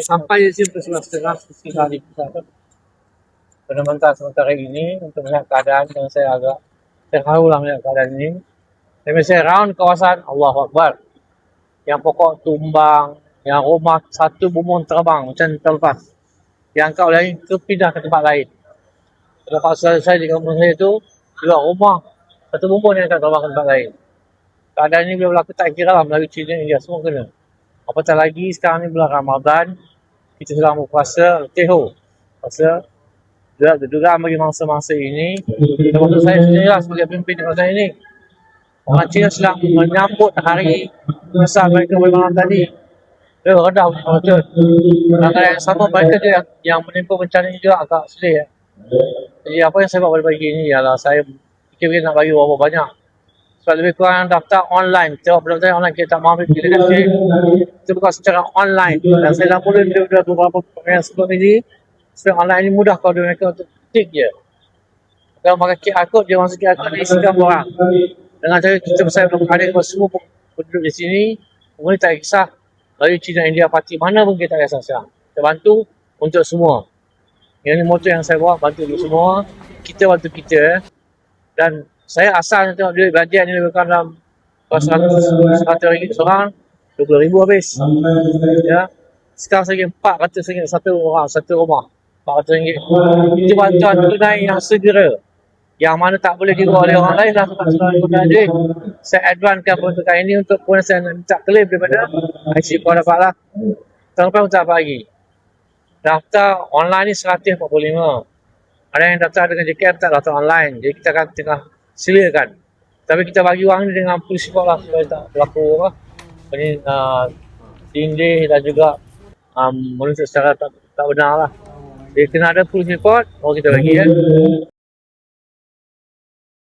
Sampai di sini setengah hari kita penemantan sementara ini untuk melihat keadaan yang saya agak terharu lah melihat keadaan ini. Saya round kawasan Allahu Akbar. Yang pokok tumbang, yang rumah satu bumbung terbang macam terlepas. Yang angkat oleh angin ke pindah ke tempat lain. Kalau saya di kampung saya tu, juga rumah satu bumbung yang akan terbang ke tempat lain. Keadaan ini bila berlaku tak kira lah Melayu, Cina, India semua kena. Apatah lagi sekarang ni bulan Ramadan, kita sedang berpuasa Teho. Puasa dugaan bagi mangsa-mangsa ini, termasuk saya sendiri lah sebagai pemimpin di kawasan ini. Orang Cina sedang menyambut hari besar mereka pada malam tadi. Dia redah betul. Antara yang sama mereka je yang menimpa bencana ini juga agak sedih. Jadi apa yang saya buat pada pagi ini ialah saya fikir nak bagi berapa banyak. Sebab lebih kurang daftar online. Kita buat pendaftaran online, kita tak mahu kita kasi. Kita buka secara online. Dan saya dah mula daripada beberapa yang sebelum ini. Sebab online ini mudah kalau mereka untuk ketik je. Kalau pakai QR code, dia masuk QR code isikan orang. Dengan cara kita bersama ada kepada semua penduduk di sini, mungkin tak kisah Melayu, Cina, India, parti mana pun kita tak kisah sekarang. Kita bantu untuk semua. Yang ini motor yang saya buat, bantu untuk semua. Kita bantu kita. Dan saya asal tengok duit bagian ni lebih kurang dalam RM100 seorang, RM20,000 habis. Ya. Sekarang saya RM400 satu orang, satu rumah. RM400. Itu bantuan tunai yang segera. Yang mana tak boleh dibuat oleh orang lain lah sebab sekarang duit. Saya advancekan peruntukan ini untuk pun saya nak minta klaim daripada IC kau dapat lah. Tahun lepas pun tak dapat lagi. Daftar online ni RM145. Ada yang daftar dengan JKM tak daftar online. Jadi kita akan tengah silakan. Tapi kita bagi wang ni dengan polis report lah supaya tak berlaku apa. Ini tindih dan juga menuntut secara tak benar lah. Jadi kena ada polis report, baru kita bagi ya.